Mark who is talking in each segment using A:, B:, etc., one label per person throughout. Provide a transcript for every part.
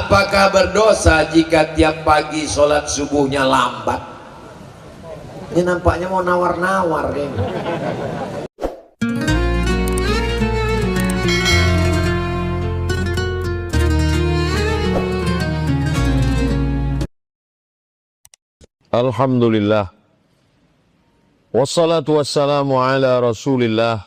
A: Apakah berdosa jika tiap pagi sholat subuhnya lambat? Ini nampaknya mau nawar-nawar ini.
B: Alhamdulillah, wassalatu wassalamu ala rasulillah,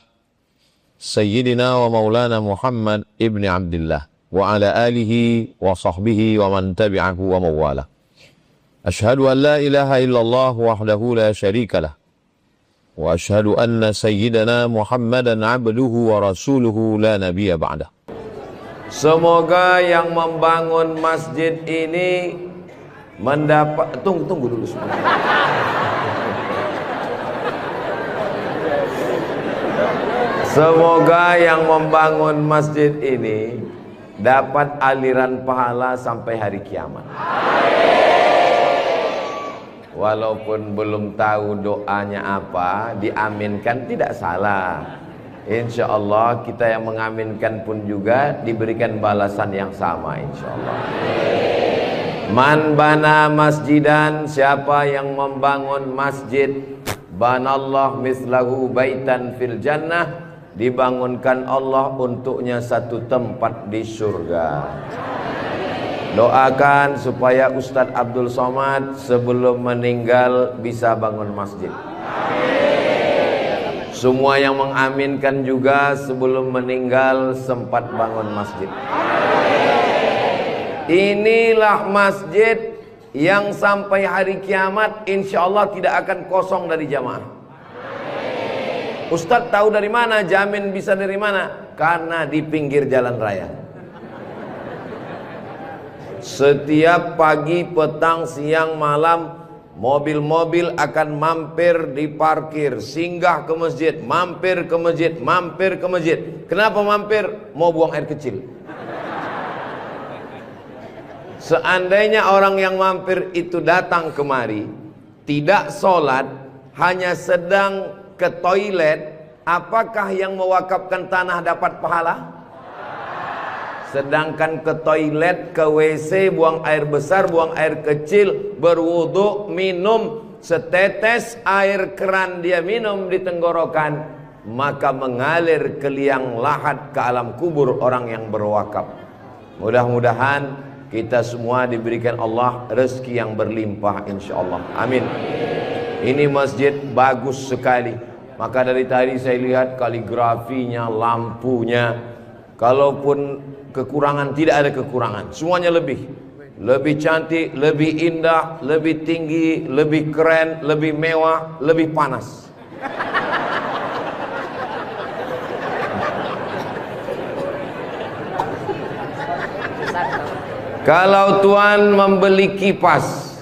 B: Sayyidina wa maulana Muhammad ibn Abdillah, wa ala alihi wa sahbihi wa man tabi'ahu wa mawala. Ashhadu an la ilaha illallah wahdahu la syarika lah, wa ashhadu anna sayyidana Muhammadan abduhu wa rasuluhu la nabiyya ba'dah.
A: Semoga yang membangun masjid ini mendapat, tunggu dulu semua. Semoga yang membangun masjid ini dapat aliran pahala sampai hari kiamat. Walaupun belum tahu doanya apa, diaminkan tidak salah. Insya Allah kita yang mengaminkan pun juga diberikan balasan yang sama, insya Allah. Man bana masjidan, siapa yang membangun masjid, banallah mislahu baitan fil jannah, dibangunkan Allah untuknya satu tempat di surga. Doakan supaya Ustadz Abdul Somad sebelum meninggal bisa bangun masjid. Semua yang mengaminkan juga sebelum meninggal sempat bangun masjid. Inilah masjid yang sampai hari kiamat insya Allah tidak akan kosong dari jamaah. Ustadz tahu dari mana? Jamin bisa dari mana? Karena di pinggir jalan raya. Setiap pagi, petang, siang, malam, mobil-mobil akan mampir di parkir, singgah ke masjid, mampir ke masjid, mampir ke masjid. Kenapa mampir? Mau buang air kecil. Seandainya orang yang mampir itu datang kemari, tidak sholat, hanya sedang ke toilet, apakah yang mewakafkan tanah dapat pahala? Sedangkan ke toilet, ke WC, buang air besar, buang air kecil, berwudu, minum, setetes air keran dia minum di tenggorokan, maka mengalir ke liang lahat ke alam kubur orang yang berwakaf. Mudah-mudahan kita semua diberikan Allah rezeki yang berlimpah insyaallah. Amin. Ini masjid bagus sekali. Maka dari tadi saya lihat kaligrafinya, lampunya. Kalaupun kekurangan, tidak ada kekurangan. Semuanya lebih cantik, lebih indah, lebih tinggi, lebih keren, lebih mewah, lebih panas. Kalau Tuan membeli kipas,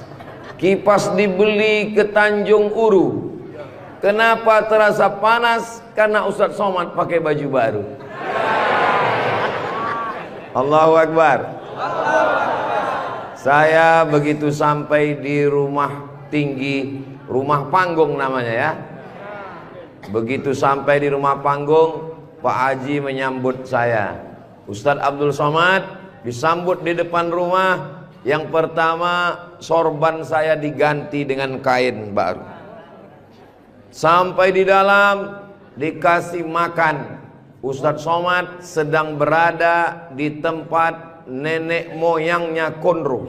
A: kipas dibeli ke Tanjung Uru. Kenapa terasa panas? Karena Ustadz Somad pakai baju baru. Allahu Akbar. Saya begitu sampai di rumah tinggi, rumah panggung namanya ya. Begitu sampai di rumah panggung, Pak Haji menyambut saya. Ustadz Abdul Somad disambut di depan rumah. Yang pertama, sorban saya diganti dengan kain baru. Sampai di dalam dikasih makan. Ustadz Somad sedang berada di tempat nenek moyangnya Konro.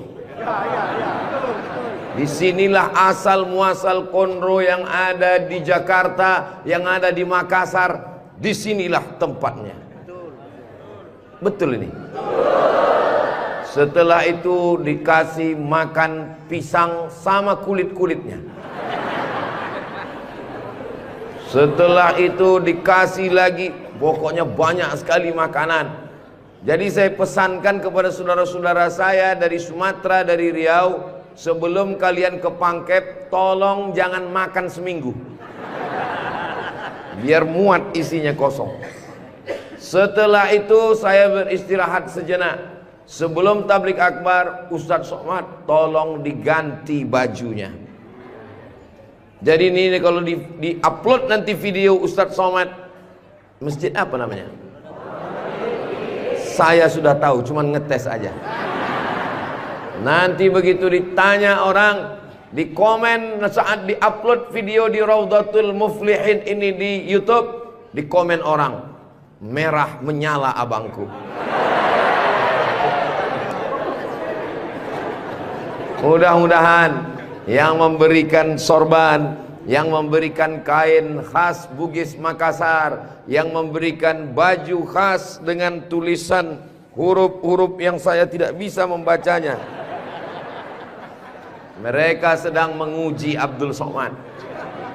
A: Disinilah asal muasal Konro yang ada di Jakarta, yang ada di Makassar. Disinilah tempatnya. Betul ini. Setelah itu dikasih makan pisang sama kulit-kulitnya. Setelah itu dikasih lagi, pokoknya banyak sekali makanan. Jadi saya pesankan kepada saudara-saudara saya dari Sumatera, dari Riau, sebelum kalian ke Pangkep, tolong jangan makan seminggu. Biar muat isinya kosong. Setelah itu saya beristirahat sejenak. Sebelum tablik akbar, Ustadz Somad tolong diganti bajunya. Jadi ini kalau di upload nanti video Ustadz Somad, masjid apa namanya? Saya sudah tahu, cuman ngetes aja. Nanti begitu ditanya orang, di komen saat diupload video di Raudhatul Muflihin ini di YouTube, di komen orang, merah menyala abangku. Mudah-mudahan yang memberikan sorban, yang memberikan kain khas Bugis Makassar, yang memberikan baju khas dengan tulisan huruf-huruf yang saya tidak bisa membacanya, mereka sedang menguji Abdul Somad.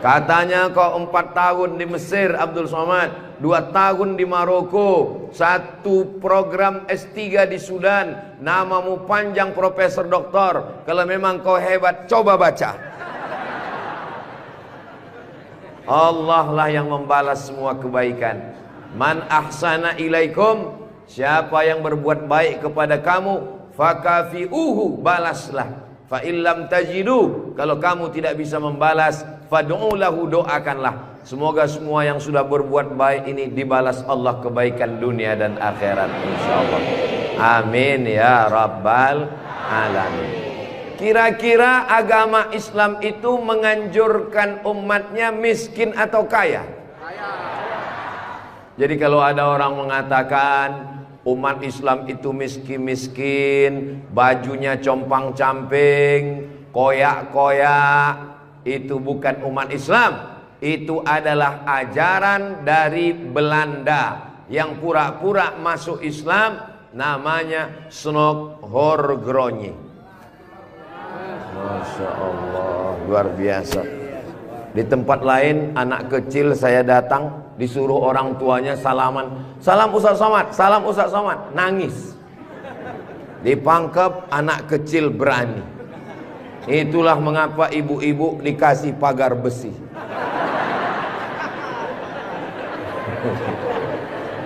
A: Katanya kau 4 tahun di Mesir Abdul Somad, 2 tahun di Maroko, 1 program S3 di Sudan, namamu panjang profesor doktor. Kalau memang kau hebat, coba baca. Allah lah yang membalas semua kebaikan. Man ahsana ilaikum, siapa yang berbuat baik kepada kamu, fakafi'uhu, balaslah. Fa illam tajidu, kalau kamu tidak bisa membalas, fad'u lahu, doakanlah. Semoga semua yang sudah berbuat baik ini dibalas Allah kebaikan dunia dan akhirat, insyaallah. Amin ya rabbal alamin. Kira-kira agama Islam itu menganjurkan umatnya miskin atau kaya? Jadi kalau ada orang mengatakan umat Islam itu miskin-miskin, bajunya compang-camping, koyak-koyak, itu bukan umat Islam. Itu adalah ajaran dari Belanda yang pura-pura masuk Islam, namanya Snokhorgronni. Masya Allah, luar biasa. Di tempat lain anak kecil saya datang, disuruh orang tuanya salaman, salam Ustaz Somad, salam Ustaz Somad, nangis. Dipangkep, anak kecil berani. Itulah mengapa ibu-ibu dikasih pagar besi.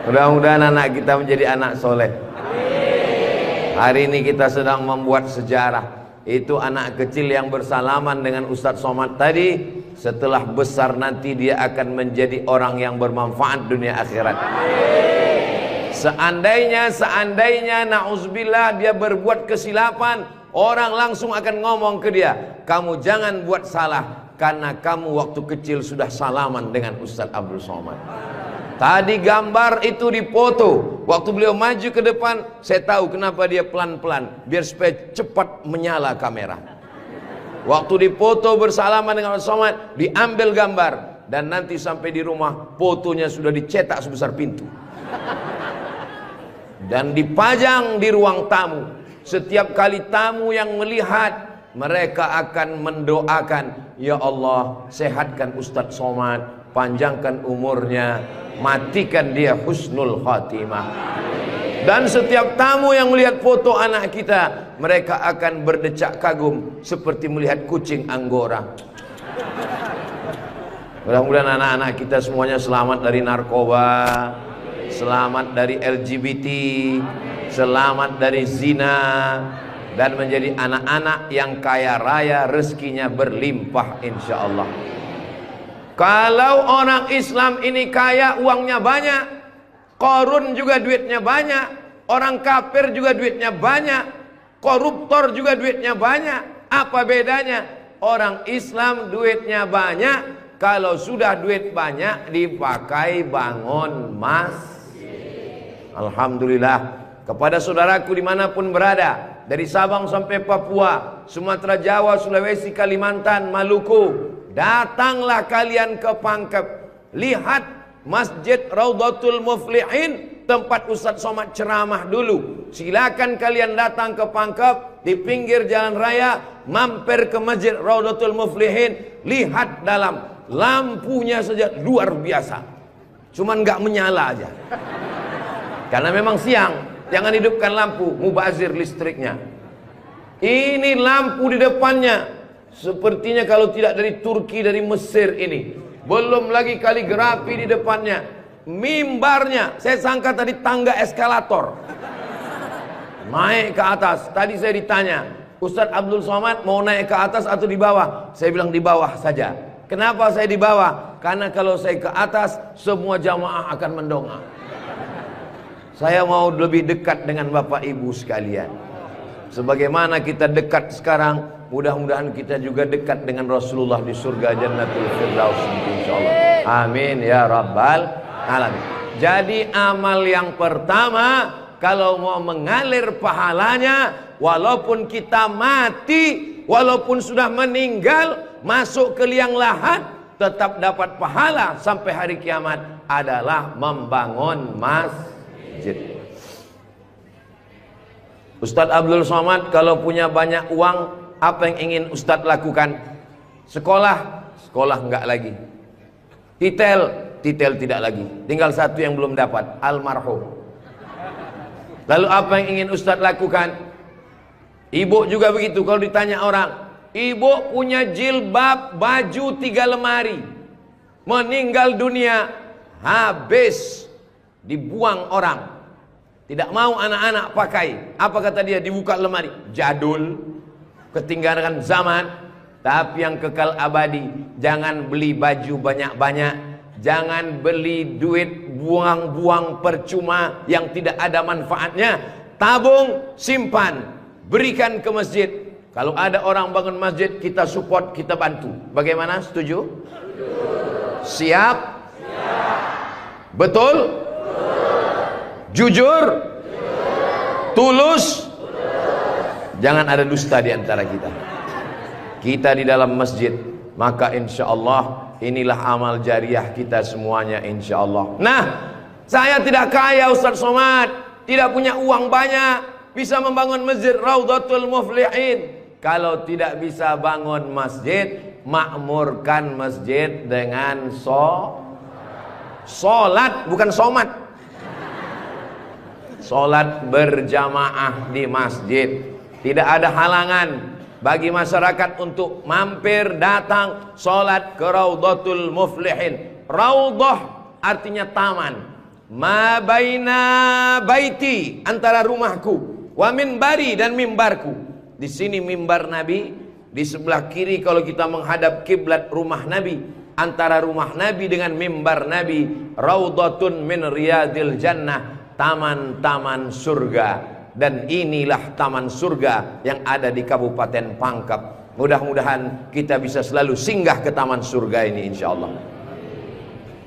A: Mudah-mudahan anak kita menjadi anak soleh. Hari ini kita sedang membuat sejarah. Itu anak kecil yang bersalaman dengan Ustadz Somad tadi, setelah besar nanti dia akan menjadi orang yang bermanfaat dunia akhirat. Seandainya na'udzubillah dia berbuat kesilapan, orang langsung akan ngomong ke dia, kamu jangan buat salah, karena kamu waktu kecil sudah salaman dengan Ustadz Abdul Somad. Tadi gambar itu dipoto. Waktu beliau maju ke depan, saya tahu kenapa dia pelan-pelan, biar supaya cepat menyala kamera. Waktu dipoto bersalaman dengan Ustaz Somad, diambil gambar, dan nanti sampai di rumah fotonya sudah dicetak sebesar pintu dan dipajang di ruang tamu. Setiap kali tamu yang melihat, mereka akan mendoakan, ya Allah, sehatkan Ustadz Somad, panjangkan umurnya, matikan dia husnul khatimah. Dan setiap tamu yang melihat foto anak kita, mereka akan berdecak kagum seperti melihat kucing Anggora. Mudah-mudahan anak-anak kita semuanya selamat dari narkoba, selamat dari LGBT, selamat dari zina, dan menjadi anak-anak yang kaya raya, rezekinya berlimpah insyaallah. Kalau orang Islam ini kaya, uangnya banyak, Qarun juga duitnya banyak, orang kafir juga duitnya banyak, koruptor juga duitnya banyak. Apa bedanya? Orang Islam duitnya banyak, kalau sudah duit banyak dipakai bangun masjid. Alhamdulillah. Kepada saudaraku dimanapun berada, dari Sabang sampai Papua, Sumatera, Jawa, Sulawesi, Kalimantan, Maluku, datanglah kalian ke Pangkep. Lihat Masjid Raudhatul Muflihin, tempat Ustadz Somad ceramah dulu. Silakan kalian datang ke Pangkep, di pinggir jalan raya, mampir ke Masjid Raudhatul Muflihin. Lihat dalam, lampunya saja luar biasa, cuman nggak menyala aja karena memang siang. Jangan hidupkan lampu, mubazir listriknya. Ini lampu di depannya, sepertinya kalau tidak dari Turki, dari Mesir ini. Belum lagi kaligrafi di depannya. Mimbarnya, saya sangka tadi tangga eskalator. Naik ke atas. Tadi saya ditanya, Ustadz Abdul Somad mau naik ke atas atau di bawah? Saya bilang di bawah saja. Kenapa saya di bawah? Karena kalau saya ke atas, semua jamaah akan mendongak. Saya mau lebih dekat dengan Bapak Ibu sekalian. Sebagaimana kita dekat sekarang, mudah-mudahan kita juga dekat dengan Rasulullah di surga Jannatul Firdaus insyaallah. Amin ya rabbal alamin. Jadi amal yang pertama, kalau mau mengalir pahalanya, walaupun kita mati, walaupun sudah meninggal, masuk ke liang lahat, tetap dapat pahala sampai hari kiamat, adalah membangun masjid. Ustadz Abdul Somad kalau punya banyak uang, apa yang ingin Ustadz lakukan? Sekolah, sekolah enggak lagi. Titel tidak lagi. Tinggal satu yang belum dapat, almarhum. Lalu apa yang ingin Ustadz lakukan? Ibu juga begitu. Kalau ditanya orang, ibu punya jilbab, baju 3 lemari, meninggal dunia, habis, dibuang orang. Tidak mau anak-anak pakai. Apa kata dia? Dibuka lemari. Jadul, ketinggalan zaman. Tapi yang kekal abadi, jangan beli baju banyak-banyak, jangan beli duit buang-buang percuma yang tidak ada manfaatnya. Tabung, simpan, berikan ke masjid. Kalau ada orang bangun masjid, kita support, kita bantu. Bagaimana? Setuju? Siap? Betul? Jujur? Tulus? Jangan ada dusta di antara kita. Kita di dalam masjid, maka insya Allah inilah amal jariah kita semuanya insya Allah. Nah, saya tidak kaya Ustaz Somad, tidak punya uang banyak, bisa membangun masjid Raudhatul Muflihin. Kalau tidak bisa bangun masjid, makmurkan masjid dengan sholat, bukan somat. Sholat berjamaah di masjid. Tidak ada halangan bagi masyarakat untuk mampir datang sholat ke Raudhatul Muflihin. Raudhah artinya taman. Ma baina baiti, antara rumahku, wa minbari, dan mimbarku. Di sini mimbar Nabi, di sebelah kiri kalau kita menghadap kiblat rumah Nabi. Antara rumah Nabi dengan mimbar Nabi, Raudhatun min riyadil jannah, taman-taman surga. Dan inilah taman surga yang ada di Kabupaten Pangkep. Mudah-mudahan kita bisa selalu singgah ke taman surga ini insyaallah.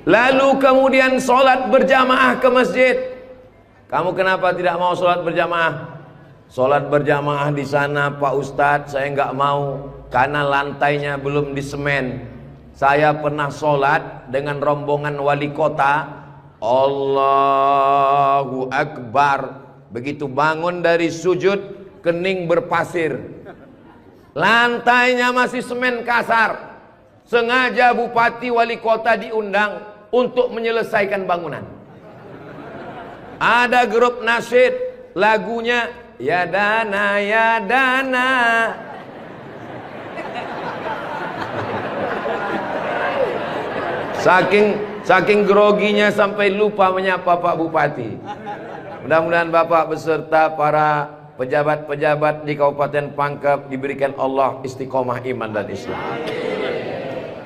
A: Lalu kemudian sholat berjamaah ke masjid. Kamu kenapa tidak mau sholat berjamaah? Sholat berjamaah di sana Pak Ustadz, saya nggak mau karena lantainya belum disemen. Saya pernah sholat dengan rombongan wali kota. Allahu Akbar. Begitu bangun dari sujud, kening berpasir, lantainya masih semen kasar. Sengaja bupati wali kota diundang untuk menyelesaikan bangunan. Ada grup nasyid, lagunya ya dana ya dana. Saking groginya sampai lupa menyapa Pak Bupati. Mudah-mudahan Bapak beserta para pejabat-pejabat di Kabupaten Pangkep diberikan Allah istiqomah iman dan Islam.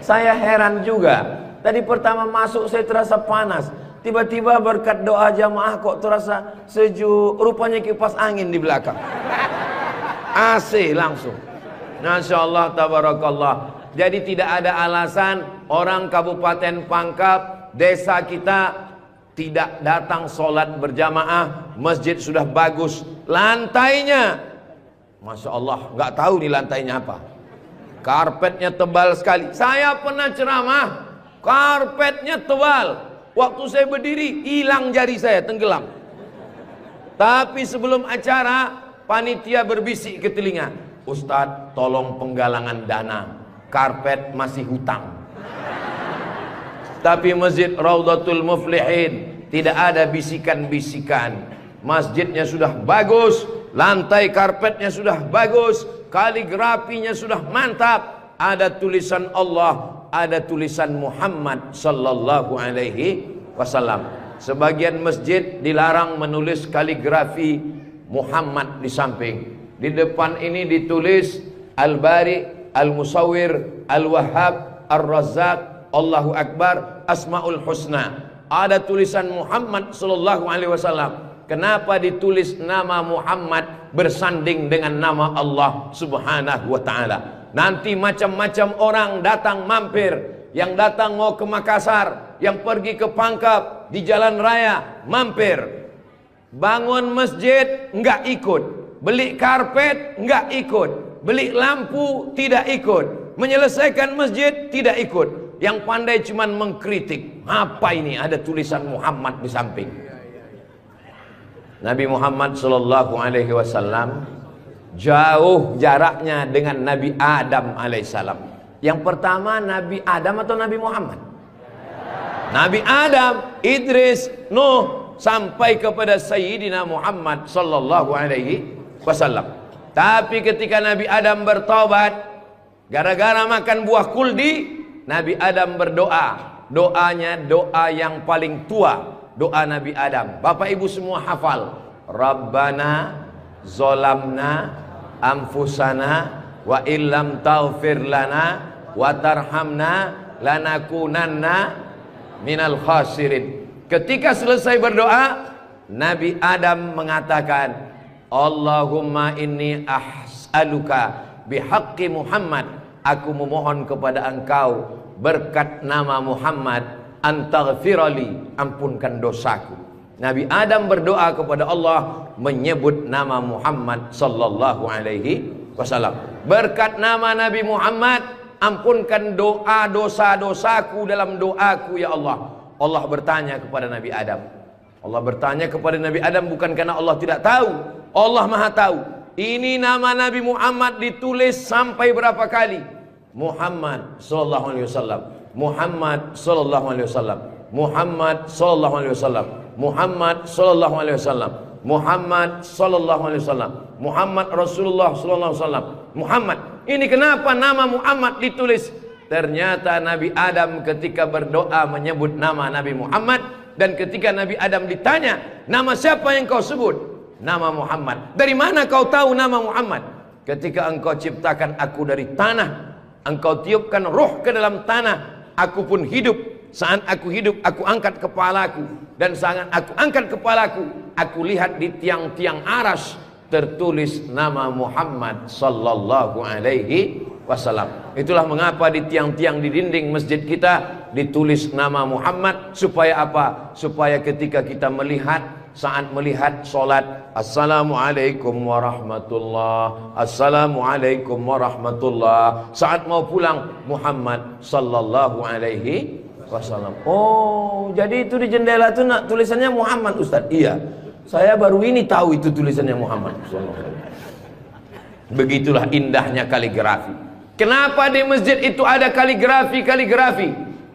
A: Saya heran juga. Tadi pertama masuk saya terasa panas. Tiba-tiba berkat doa jamaah kok terasa sejuk. Rupanya kipas angin di belakang. AC langsung. Masya Allah, tabarakallah. Jadi tidak ada alasan orang Kabupaten Pangkep, desa kita, tidak datang sholat berjamaah. Masjid sudah bagus, lantainya Masya Allah, nggak tahu nih lantainya apa, karpetnya tebal sekali. Saya pernah ceramah, karpetnya tebal, waktu saya berdiri hilang jari saya, tenggelam. Tapi sebelum acara, panitia berbisik ke telinga, Ustadz tolong penggalangan dana, karpet masih hutang. Tapi masjid Raudhatul Muflihin tidak ada bisikan-bisikan. Masjidnya sudah bagus, lantai karpetnya sudah bagus, kaligrafinya sudah mantap. Ada tulisan Allah, ada tulisan Muhammad sallallahu alaihi wasallam. Sebagian masjid dilarang menulis kaligrafi Muhammad di samping. Di depan ini ditulis Al-Bari, Al-Musawwir, Al-Wahhab, Ar-Razzaq, Allahu Akbar, Asmaul Husna. Ada tulisan Muhammad sallallahu alaihi wasallam. Kenapa ditulis nama Muhammad bersanding dengan nama Allah Subhanahu wa ta'ala? Nanti macam-macam orang datang mampir. Yang datang mau ke Makassar, yang pergi ke Pangkep, di jalan raya mampir. Bangun masjid enggak ikut, beli karpet enggak ikut, beli lampu tidak ikut, menyelesaikan masjid tidak ikut. Yang pandai cuman mengkritik. Apa ini? Ada tulisan Muhammad di samping. Nabi Muhammad sallallahu alaihi wasallam jauh jaraknya dengan Nabi Adam alaihissalam. Yang pertama Nabi Adam atau Nabi Muhammad? Nabi Adam, Idris, Nuh, sampai kepada Sayyidina Muhammad sallallahu alaihi wasallam. Tapi ketika Nabi Adam bertobat gara-gara makan buah kuldi, Nabi Adam berdoa. Doanya doa yang paling tua, doa Nabi Adam. Bapak Ibu semua hafal. Rabbana zolamna anfusana wa illam taghfir lana wa tarhamna lanakunanna minal khasirin. Ketika selesai berdoa, Nabi Adam mengatakan, Allahumma inni as'aluka bihaqqi Muhammad, aku memohon kepada engkau berkat nama Muhammad, antaghfirali, ampunkan dosaku. Nabi Adam berdoa kepada Allah menyebut nama Muhammad sallallahu alaihi wasallam. Berkat nama Nabi Muhammad, ampunkan doa dosa-dosaku dalam doaku ya Allah. Allah bertanya kepada Nabi Adam. Allah bertanya kepada Nabi Adam bukan karena Allah tidak tahu. Allah Maha tahu. Ini nama Nabi Muhammad ditulis sampai berapa kali? Muhammad sallallahu alaihi wasallam. Muhammad sallallahu alaihi wasallam. Muhammad sallallahu alaihi wasallam. Muhammad sallallahu alaihi wasallam. Muhammad sallallahu alaihi wasallam. Muhammad Rasulullah sallallahu alaihi wasallam. Muhammad. Ini kenapa nama Muhammad ditulis? Ternyata Nabi Adam ketika berdoa menyebut nama Nabi Muhammad, dan ketika Nabi Adam ditanya, nama siapa yang kau sebut? Nama Muhammad. Dari mana kau tahu nama Muhammad? Ketika engkau ciptakan aku dari tanah, engkau tiupkan roh ke dalam tanah, aku pun hidup. Saat aku hidup, aku angkat kepalaku, dan saat aku angkat kepalaku, aku lihat di tiang-tiang aras tertulis nama Muhammad sallallahu alaihi wasallam. Itulah mengapa di tiang-tiang di dinding masjid kita ditulis nama Muhammad. Supaya apa? Supaya ketika kita melihat, saat melihat solat, Assalamualaikum warahmatullah, Assalamualaikum warahmatullah. Saat mau pulang, Muhammad sallallahu alaihi wasallam. Oh, jadi itu di jendela itu nak tulisannya Muhammad, Ustaz? Iya, saya baru ini tahu itu tulisannya Muhammad. Begitulah indahnya kaligrafi. Kenapa di masjid itu ada kaligrafi?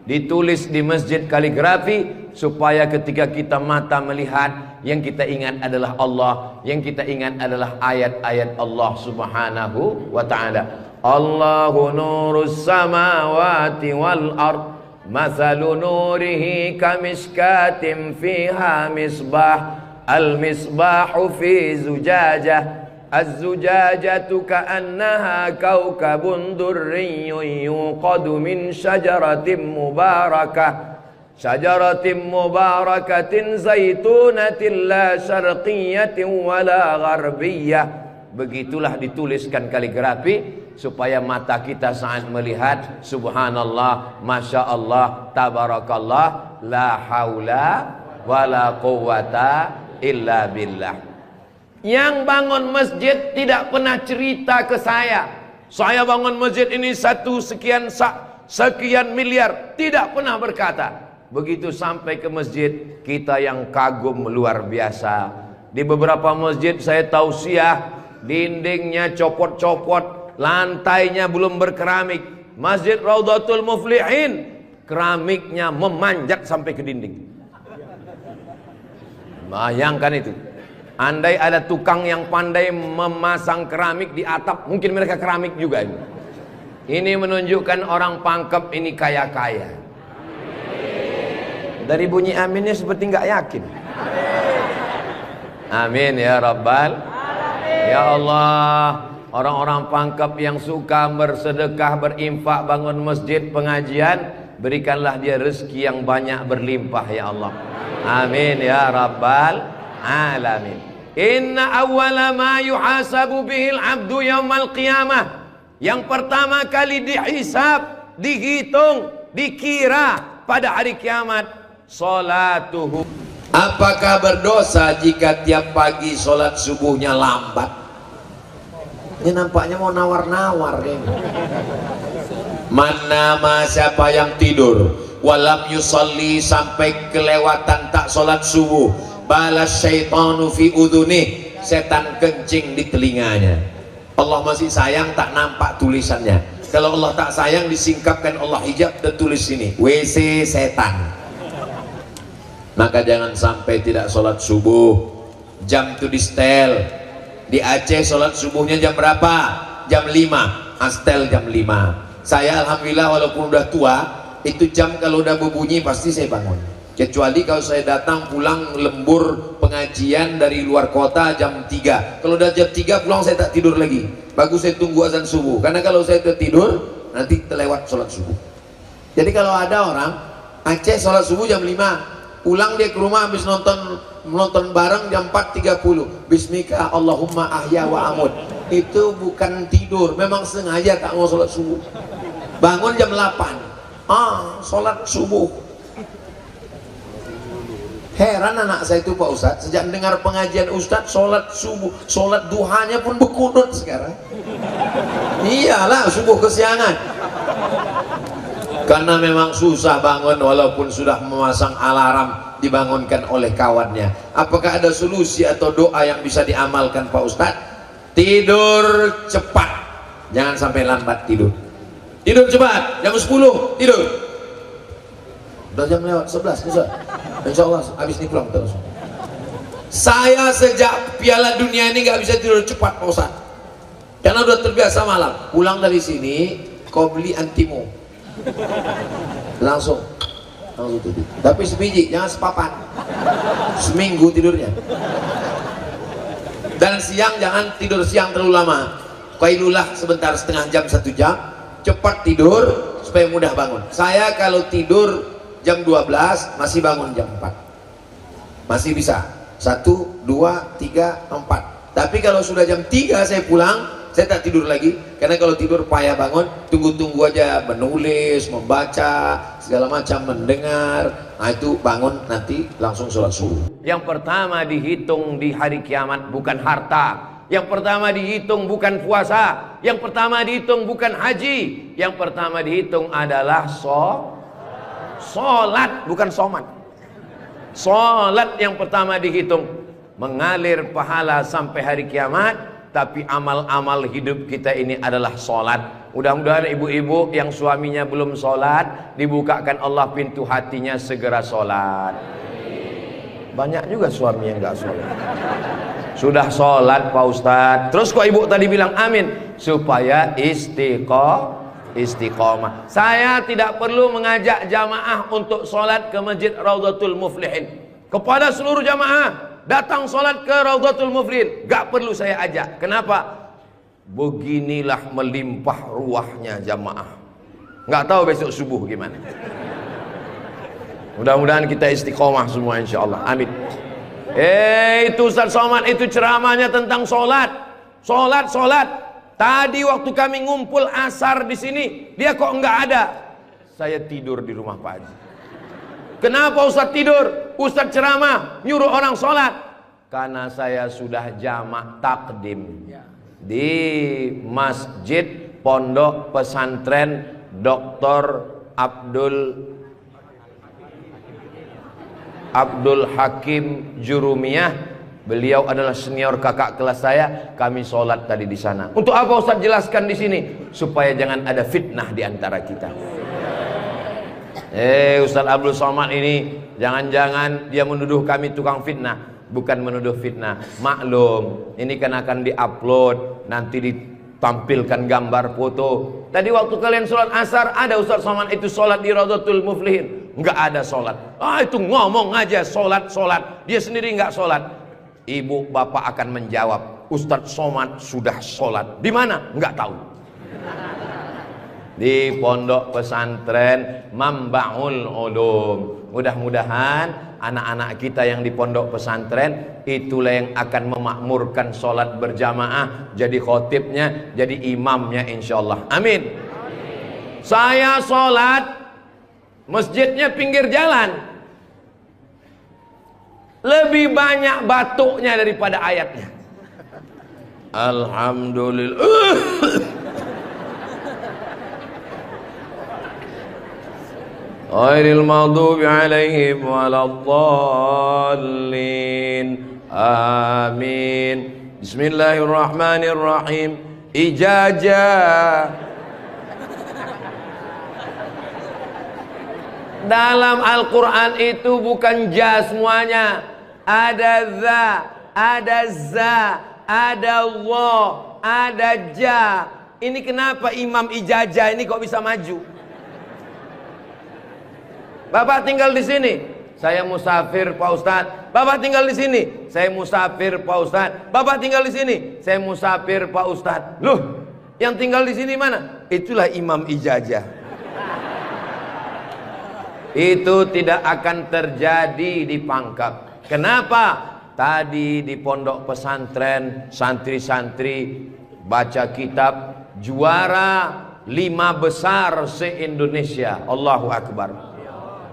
A: Ditulis di masjid kaligrafi supaya ketika kita mata melihat, yang kita ingat adalah Allah, yang kita ingat adalah ayat-ayat Allah Subhanahu wa ta'ala. Allahu nurus samawati wal ard, mathalu nurihi kamiskatin fiha misbah, al-misbahu fi zujajah, az-zujajatu ka'annaha kawkabun durriyyun yuqadu min syajaratin mubarakatin zaitunatin la syarqiyatin wala gharbiyah. Begitulah dituliskan kaligrafi supaya mata kita saat melihat, subhanallah, masya Allah, tabarakallah, la haula wala quwata illa billah. Yang bangun masjid tidak pernah cerita ke saya bangun masjid ini sekian miliar, tidak pernah berkata. Begitu sampai ke masjid, kita yang kagum luar biasa. Di beberapa masjid saya tausiah, dindingnya copot-copot, lantainya belum berkeramik. Masjid Raudhatul Muflihin, keramiknya memanjat sampai ke dinding. Bayangkan itu. Andai ada tukang yang pandai memasang keramik di atap, mungkin mereka keramik juga ini. Ini menunjukkan orang Pangkep ini kaya-kaya. Dari bunyi aminnya seperti nggak yakin. Amin ya Rabbal. Ya Allah, orang-orang Pangkep yang suka bersedekah, berinfak, bangun masjid, pengajian, berikanlah dia rezeki yang banyak berlimpah ya Allah. Amin ya Rabbal alamin. Inna awwala ma yuhasabu bihil abdu yaumal qiyamah. Yang pertama kali dihisab, dihitung, dikira pada hari kiamat, salatuhu. Apakah berdosa jika tiap pagi sholat subuhnya lambat? Ini nampaknya mau nawar-nawar deh. Mana siapa yang tidur walam yusalli sampai kelewatan tak sholat subuh, balas syaitanu fi udhunih, setan kencing di telinganya. Allah masih sayang tak nampak tulisannya. Kalau Allah tak sayang disingkapkan Allah hijab dan tulis sini WC setan. Maka jangan sampai tidak sholat subuh. Jam itu di setel. Di Aceh sholat subuhnya jam berapa? Jam 5. Astel jam 5. Saya alhamdulillah walaupun udah tua, itu jam kalau udah berbunyi pasti saya bangun. Kecuali kalau saya datang pulang lembur pengajian dari luar kota jam 3. Kalau udah jam 3 pulang saya tak tidur lagi. Bagus saya tunggu azan subuh. Karena kalau saya tertidur nanti terlewat sholat subuh. Jadi kalau ada orang Aceh sholat subuh jam 5, pulang dia ke rumah habis nonton bareng jam 4.30, Bismika Allahumma ahya wa amut, itu bukan tidur, memang sengaja tak mau sholat subuh. Bangun jam 8, sholat subuh. Heran anak saya itu Pak Ustadz, sejak dengar pengajian Ustadz sholat subuh, sholat duhanya pun berkunut sekarang. Iyalah subuh kesiangan. Karena memang susah bangun walaupun sudah memasang alarm dibangunkan oleh kawannya. Apakah ada solusi atau doa yang bisa diamalkan Pak Ustadz? Tidur cepat, jangan sampai lambat tidur. Tidur cepat, jam 10 tidur. Udah jam lewat 11 Ustaz. Insya Allah habis ini pulang terus. Saya sejak Piala Dunia ini nggak bisa tidur cepat Pak Ustadz, karena udah terbiasa malam. Pulang dari sini kau beli antimo, langsung tidur. Tapi sebiji, jangan sepapan. Seminggu tidurnya. Dan siang jangan tidur siang terlalu lama. Qailulah sebentar, setengah jam, 1 jam. Cepat tidur supaya mudah bangun. Saya kalau tidur jam 12 masih bangun jam 4. Masih bisa. 1, 2, 3, 4. Tapi kalau sudah jam 3 saya pulang, saya tak tidur lagi, karena kalau tidur payah bangun. Tunggu-tunggu aja, menulis, membaca, segala macam, mendengar. Nah itu bangun nanti langsung sholat subuh. Yang pertama dihitung di hari kiamat bukan harta. Yang pertama dihitung bukan puasa. Yang pertama dihitung bukan haji. Yang pertama dihitung adalah sholat, bukan somat. Sholat yang pertama dihitung. Mengalir pahala sampai hari kiamat. Tapi amal-amal hidup kita ini adalah sholat. Mudah-mudahan ibu-ibu yang suaminya belum sholat, dibukakan Allah pintu hatinya segera sholat. Banyak juga suami yang gak sholat. Sudah sholat Pak Ustadz, terus kok ibu tadi bilang amin? Supaya istiqomah. Saya tidak perlu mengajak jamaah untuk sholat ke Masjid Raudhatul Muflihin. Kepada seluruh jamaah datang sholat ke Raudhatul Muflihin, gak perlu saya ajak. Kenapa? Beginilah melimpah ruahnya jamaah. Gak tahu besok subuh gimana. Mudah-mudahan kita istiqomah semua insyaallah. Amin. Itu Ustaz Somad itu ceramahnya tentang sholat. Sholat. Tadi waktu kami ngumpul asar di sini, dia kok nggak ada. Saya tidur di rumah Pak Haji. Kenapa Ustaz tidur? Ustaz ceramah nyuruh orang sholat. Karena saya sudah jamak takdim di Masjid Pondok Pesantren Dr. Abdul Hakim Jurumiyah. Beliau adalah senior kakak kelas saya. Kami sholat tadi di sana. Untuk apa Ustaz jelaskan di sini? Supaya jangan ada fitnah di antara kita. Ustaz Abdul Somad ini jangan-jangan dia menuduh kami tukang fitnah. Bukan menuduh fitnah, maklum ini kan akan diupload, nanti ditampilkan gambar foto. Tadi waktu kalian sholat asar, ada Ustaz Somad itu sholat di Raudhatul Muflihin? Enggak ada sholat. Itu ngomong aja sholat, dia sendiri enggak sholat. Ibu bapak akan menjawab, Ustaz Somad sudah sholat. Di mana? Enggak tahu. Di Pondok Pesantren Mambaul Ulum. Mudah-mudahan anak-anak kita yang di pondok pesantren, itulah yang akan memakmurkan sholat berjamaah, jadi khotibnya, jadi imamnya insyaallah. Amin. Saya sholat, masjidnya pinggir jalan, lebih banyak batuknya daripada ayatnya. Alhamdulillah. Ghairil maghdubi alaihim waladdallin. Amin. Bismillahirrahmanirrahim. Ijazah. Dalam Al-Quran itu bukan ja semuanya. Ada za, ada za, ada Allah, ada ja. Ini kenapa Imam Ijazah ini kok bisa maju? Bapak tinggal di sini, saya musafir Pak Ustadz. Bapak tinggal di sini, saya musafir Pak Ustadz. Bapak tinggal di sini, saya musafir Pak Ustadz. Loh, yang tinggal di sini mana? Itulah Imam Ijazah. Itu tidak akan terjadi di Pangkep. Kenapa? Tadi di pondok pesantren, santri-santri baca kitab, juara 5 besar se-Indonesia. Allahu Akbar.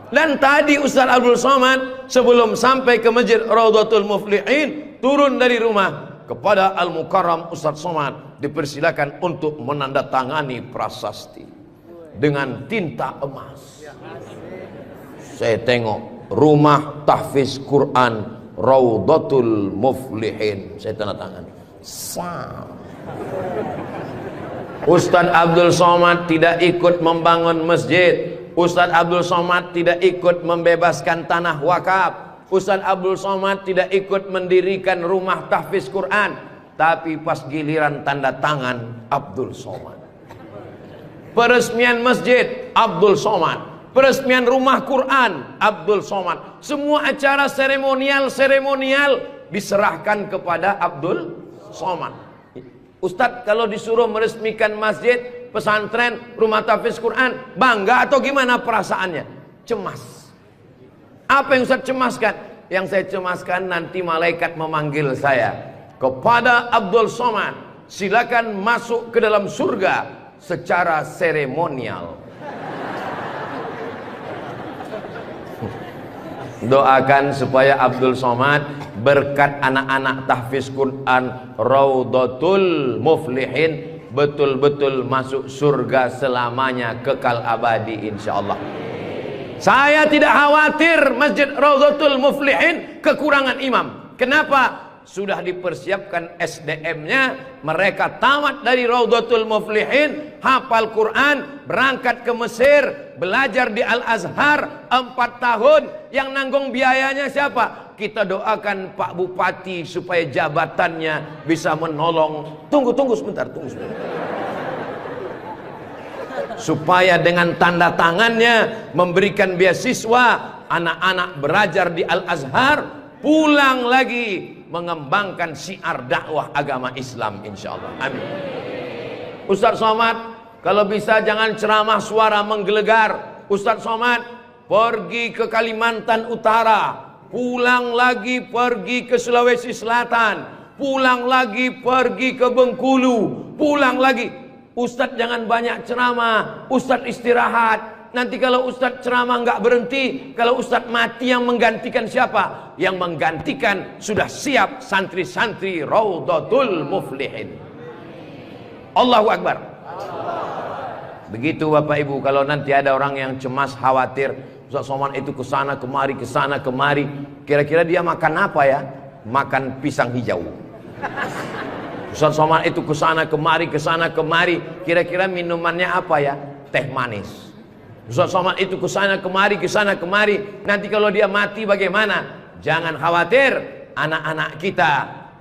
A: Dan tadi Ustaz Abdul Somad sebelum sampai ke Masjid Raudhatul Muflihin, turun dari rumah kepada Al-Mukarram Ustaz Somad, dipersilakan untuk menandatangani prasasti dengan tinta emas. Saya tengok rumah tahfiz Quran Raudhatul Muflihin, saya tanda tangan. Ustaz Abdul Somad tidak ikut membangun masjid. Ustaz Abdul Somad tidak ikut membebaskan tanah wakaf. Ustaz Abdul Somad tidak ikut mendirikan rumah tahfiz Quran. Tapi pas giliran tanda tangan, Abdul Somad. Peresmian masjid, Abdul Somad. Peresmian rumah Quran, Abdul Somad. Semua acara seremonial diserahkan kepada Abdul Somad. Ustadz kalau disuruh meresmikan masjid, pesantren, rumah tahfiz Quran, bangga atau gimana perasaannya? Cemas. Apa yang Ustadz cemaskan? Yang saya cemaskan nanti malaikat memanggil saya. Kepada Abdul Somad, silakan masuk ke dalam surga secara seremonial. Doakan supaya Abdul Somad berkat anak-anak tahfiz Quran Raudhatul Muflihin betul-betul masuk surga selamanya, kekal abadi insyaallah. Saya tidak khawatir Masjid Raudhatul Muflihin kekurangan imam. Kenapa? Sudah dipersiapkan SDM-nya. Mereka tamat dari Raudhatul Muflihin, hafal Quran, berangkat ke Mesir, belajar di Al-Azhar 4 tahun. Yang nanggung biayanya siapa? Kita doakan Pak Bupati supaya jabatannya bisa menolong. Tunggu sebentar. Supaya dengan tanda tangannya memberikan beasiswa, anak-anak belajar di Al-Azhar, pulang lagi mengembangkan syiar dakwah agama Islam insyaallah. Amin. Ustaz Somad, kalau bisa jangan ceramah suara menggelegar. Ustaz Somad pergi ke Kalimantan Utara, pulang lagi pergi ke Sulawesi Selatan, pulang lagi pergi ke Bengkulu, pulang lagi. Ustaz jangan banyak ceramah, Ustaz istirahat. Nanti kalau Ustaz ceramah nggak berhenti, kalau Ustaz mati yang menggantikan siapa? Yang menggantikan sudah siap santri-santri Raudhatul Muflihin. Allahu Akbar. Begitu Bapak Ibu, kalau nanti ada orang yang cemas, khawatir, Ustaz Somad itu kesana kemari, kira-kira dia makan apa ya? Makan pisang hijau. Ustaz Somad itu kesana kemari, kira-kira minumannya apa ya? Teh manis. Ustaz Somad itu kesana kemari, nanti kalau dia mati bagaimana? Jangan khawatir, anak-anak kita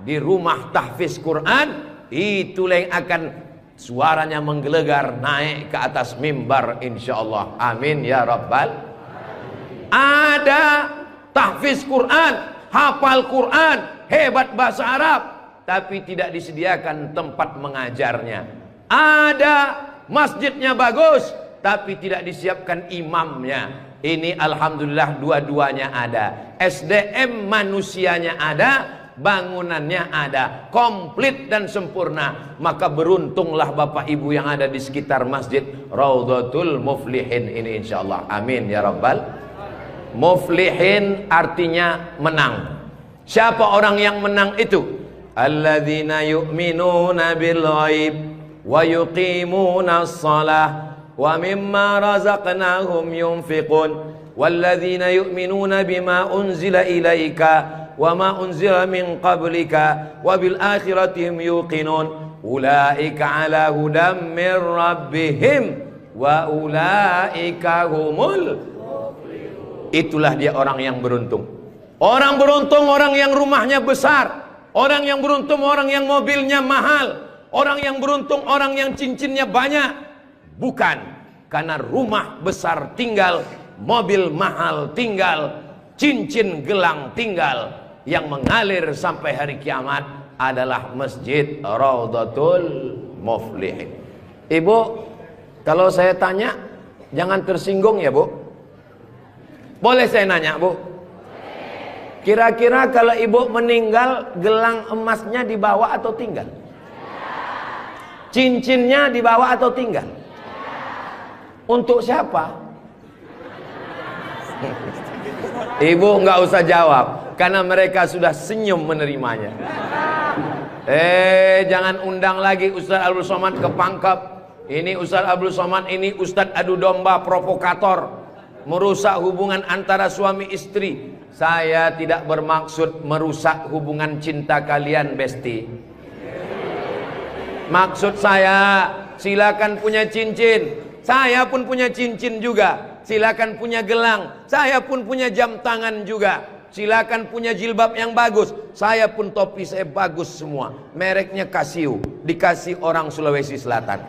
A: di rumah tahfiz Quran, itulah yang akan suaranya menggelegar naik ke atas mimbar insyaallah. Amin ya rabbal. Ada tahfiz Quran, hafal Quran, hebat bahasa Arab, tapi tidak disediakan tempat mengajarnya. Ada masjidnya bagus, tapi tidak disiapkan imamnya. Ini alhamdulillah dua-duanya ada. SDM manusianya ada, bangunannya ada, komplit dan sempurna. Maka beruntunglah Bapak Ibu yang ada di sekitar Masjid Raudhatul Muflihin ini insyaallah. Amin ya rabbal. Muflihin artinya menang. Siapa orang yang menang itu? Alladzina yu'minuna bil ghaib wa yuqimuna as-salah wa mimma razaqnahum yunfiqun walladzina yu'minuna bima unzila ilaika wa ma unzila min qablika wa bil akhirati hum yuqinun ulaika ala hudam min rabbihim wa ulaika humul. Itulah dia orang yang beruntung. Orang beruntung orang yang rumahnya besar, orang yang beruntung orang yang mobilnya mahal, orang yang beruntung orang yang cincinnya banyak. Bukan karena rumah besar tinggal, mobil mahal tinggal, cincin gelang tinggal. Yang mengalir sampai hari kiamat adalah Masjid Raudhatul Muflihin. Ibu, kalau saya tanya jangan tersinggung ya Bu. Boleh saya nanya Bu? Kira-kira kalau ibu meninggal, gelang emasnya dibawa atau tinggal? Cincinnya dibawa atau tinggal? Untuk siapa? Ibu nggak usah jawab, karena mereka sudah senyum menerimanya. Jangan undang lagi Ustaz Abdul Somad ke Pangkep. Ini Ustaz Abdul Somad, ini Ustaz adu domba provokator, merusak hubungan antara suami istri. Saya tidak bermaksud merusak hubungan cinta kalian, Besti. Maksud saya, silakan punya cincin. Saya pun punya cincin juga. Silakan punya gelang. Saya pun punya jam tangan juga. Silakan punya jilbab yang bagus. Saya pun topi saya bagus semua. Mereknya Casio, dikasih orang Sulawesi Selatan.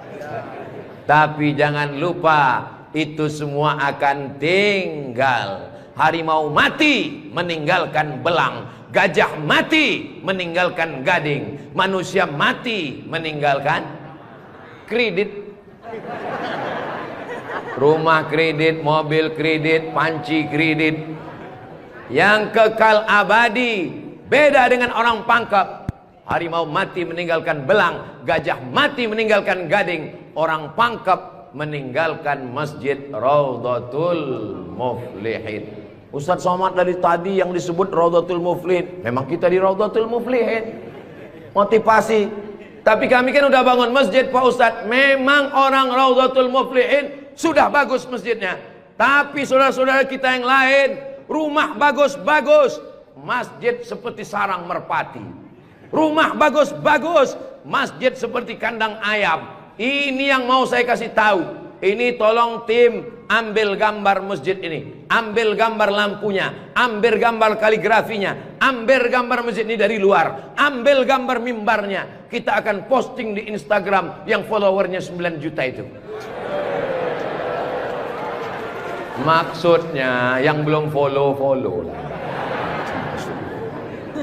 A: Tapi jangan lupa, itu semua akan tinggal. Harimau mati meninggalkan belang, gajah mati meninggalkan gading, manusia mati meninggalkan kredit. Rumah kredit, mobil kredit, panci kredit. Yang kekal abadi beda dengan orang Pangkep. Harimau mati meninggalkan belang, gajah mati meninggalkan gading. Orang Pangkep meninggalkan Masjid Raudhatul Muflihin. Ustaz Somad dari tadi yang disebut Raudhatul Muflihin. Memang kita di Raudhatul Muflihin. Motivasi. Tapi kami kan udah bangun masjid Pak Ustadz. Memang orang Raudhatul Muflihin sudah bagus masjidnya. Tapi saudara-saudara kita yang lain, rumah bagus-bagus, masjid seperti sarang merpati. Rumah bagus-bagus, masjid seperti kandang ayam. Ini yang mau saya kasih tahu. Ini tolong tim ambil gambar masjid ini, ambil gambar lampunya, ambil gambar kaligrafinya, ambil gambar masjid ini dari luar, ambil gambar mimbarnya. Kita akan posting di Instagram yang followernya 9 juta itu. Maksudnya yang belum follow lah.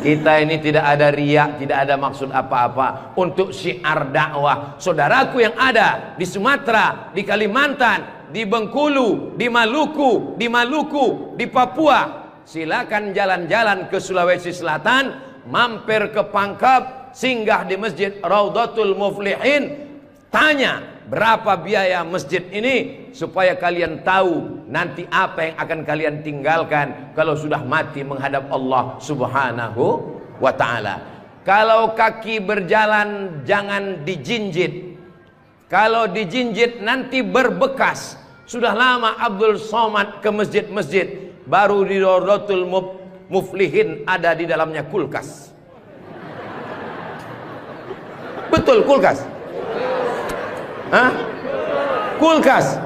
A: Kita ini tidak ada riak, tidak ada maksud apa-apa. Untuk syiar dakwah saudaraku yang ada di Sumatera, di Kalimantan, di Bengkulu, di Maluku, di Papua. Silakan jalan-jalan ke Sulawesi Selatan, mampir ke Pangkep, singgah di Masjid Raudhatul Muflihin. Tanya berapa biaya masjid ini, supaya kalian tahu nanti apa yang akan kalian tinggalkan kalau sudah mati menghadap Allah Subhanahu wa ta'ala. Kalau kaki berjalan jangan dijinjit. Kalau dijinjit nanti berbekas. Sudah lama Abdul Somad ke masjid-masjid, baru di Raudhatul Muflihin ada di dalamnya kulkas. Betul kulkas? Hah? Kulkas.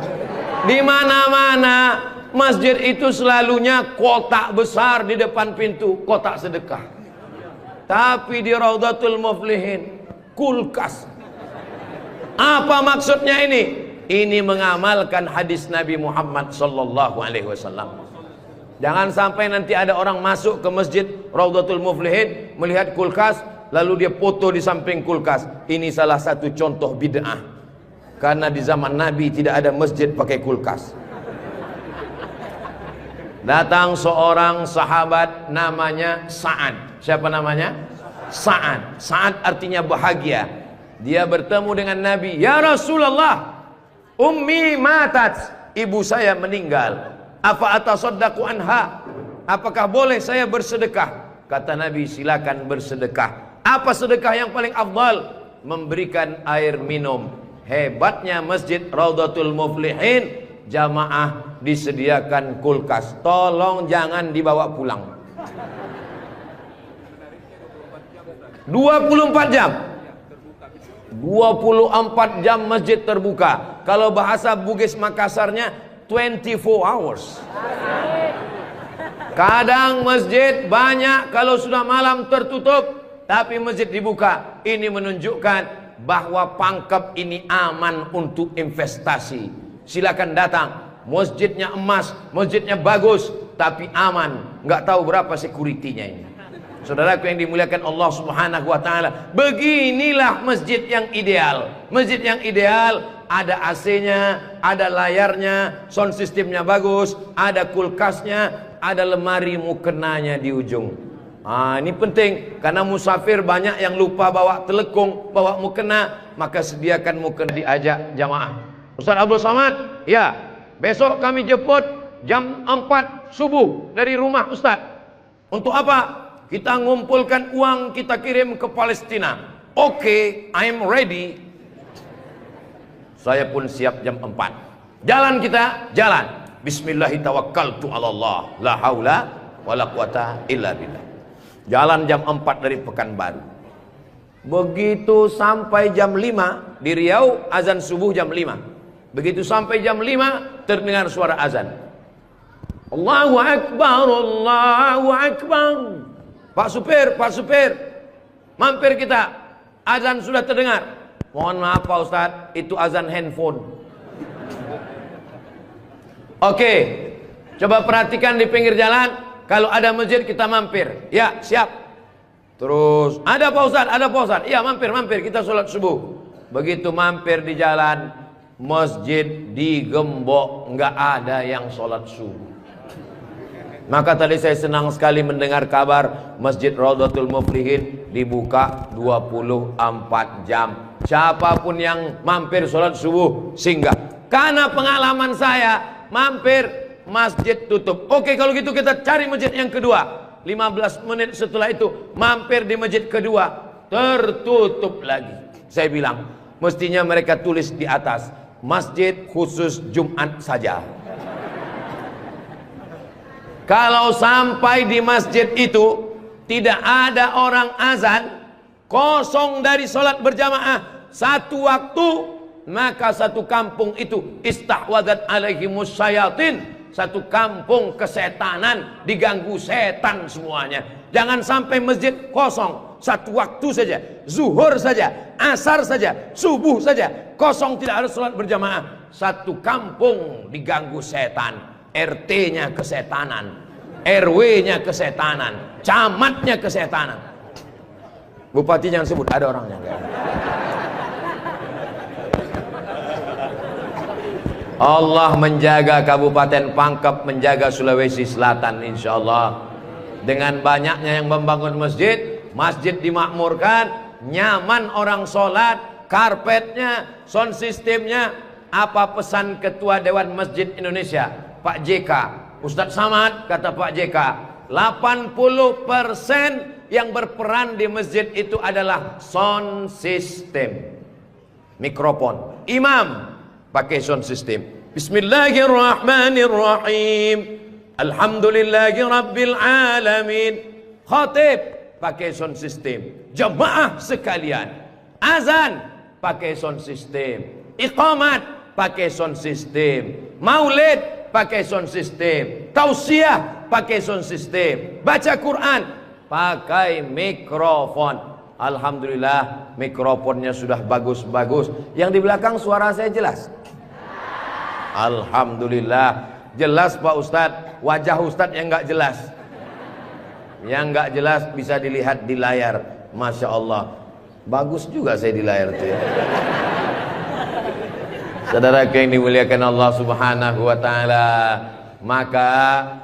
A: Di mana-mana masjid itu selalunya kotak besar di depan pintu, kotak sedekah. Tapi di Raudhatul Muflihin kulkas. Apa maksudnya ini? Ini mengamalkan hadis Nabi Muhammad sallallahu alaihi wasallam. Jangan sampai nanti ada orang masuk ke Masjid Raudhatul Muflihin melihat kulkas lalu dia foto di samping kulkas. Ini salah satu contoh bid'ah. Karena di zaman Nabi tidak ada masjid pakai kulkas. Datang seorang sahabat namanya Sa'ad. Siapa namanya? Sa'ad. Sa'ad artinya bahagia. Dia bertemu dengan Nabi. Ya Rasulullah, ummi matat, ibu saya meninggal. Apa atasaddaqu anha? Apakah boleh saya bersedekah? Kata Nabi, silakan bersedekah. Apa sedekah yang paling afdal? Memberikan air minum. Hebatnya Masjid Raudhatul Muflihin, jamaah disediakan kulkas. Tolong jangan dibawa pulang. 24 jam. 24 jam masjid terbuka. Kalau bahasa Bugis Makassarnya 24 hours. Kadang masjid banyak, kalau sudah malam tertutup, tapi masjid dibuka. Ini menunjukkan bahwa Pangkep ini aman untuk investasi. Silakan datang. Masjidnya emas, masjidnya bagus, tapi aman. Nggak tahu berapa security-nya ini. Saudaraku yang dimuliakan Allah Subhanahu wa taala, beginilah masjid yang ideal. Masjid yang ideal ada AC-nya, ada layarnya, sound systemnya bagus, ada kulkasnya, ada lemari mukenanya di ujung. Ini penting karena musafir banyak yang lupa bawa telekung, bawa mukena, maka sediakan mukena. Diajak jamaah. Ustaz Abdul Somad, ya, besok kami jemput jam 4 subuh dari rumah Ustaz. Untuk apa? Kita ngumpulkan uang, kita kirim ke Palestina. Oke, I'm ready. Saya pun siap jam 4. Jalan kita, jalan. Bismillahirrahmanirrahim. La haula wala quwata illa billah. Jalan jam 4 dari Pekanbaru. Begitu sampai jam 5 di Riau, azan subuh jam 5. Begitu sampai jam 5 terdengar suara azan. Allahu Akbar, Allahu Akbar. Pak supir, mampir kita. Azan sudah terdengar. Mohon maaf Pak Ustadz, itu azan handphone. Oke, coba perhatikan di pinggir jalan. Kalau ada masjid kita mampir. Ya, siap. Terus, ada Pak Ustadz, ada Pak Ustadz. Iya, mampir, kita sholat subuh. Begitu mampir di jalan, masjid digembok, nggak ada yang sholat subuh. Maka tadi saya senang sekali mendengar kabar Masjid Raudhatul Muflihin dibuka 24 jam. Siapapun yang mampir sholat subuh singgah. Karena pengalaman saya, mampir masjid tutup. Oke, kalau gitu kita cari masjid yang kedua. 15 menit setelah itu mampir di masjid kedua, tertutup lagi. Saya bilang, mestinya mereka tulis di atas, masjid khusus Jumat saja. Kalau sampai di masjid itu tidak ada orang azan, kosong dari sholat berjamaah satu waktu, maka satu kampung itu istahwadat alaihimus syayatin, satu kampung kesetanan, diganggu setan semuanya. Jangan sampai masjid kosong satu waktu saja, zuhur saja, asar saja, subuh saja, kosong tidak ada sholat berjamaah. Satu kampung diganggu setan. RT-nya kesetanan, RW-nya kesetanan, camatnya kesetanan. Bupati jangan sebut, ada orangnya enggak. Allah menjaga Kabupaten Pangkep, menjaga Sulawesi Selatan insyaallah. Dengan banyaknya yang membangun masjid, masjid dimakmurkan, nyaman orang sholat, karpetnya, sound systemnya. Apa pesan Ketua Dewan Masjid Indonesia, Pak JK? Ustadz Samad, kata Pak JK, 80% yang berperan di masjid itu adalah sound system, mikrofon. Imam pakai sound system. Bismillahirrahmanirrahim. Alhamdulillahi Rabbil Alamin. Khatib pakai sound system. Jamaah sekalian, azan pakai sound system. Iqamat pakai sound system. Maulid pakai sound system. Tausiah pakai sound system. Baca Quran pakai mikrofon. Alhamdulillah mikrofonnya sudah bagus-bagus. Yang di belakang suara saya jelas? Alhamdulillah jelas Pak Ustadz. Wajah Ustadz yang nggak jelas, yang nggak jelas bisa dilihat di layar. Masya Allah, bagus juga saya di layar itu ya. Saudara yang dimuliakan Allah Subhanahu wa taala, Maka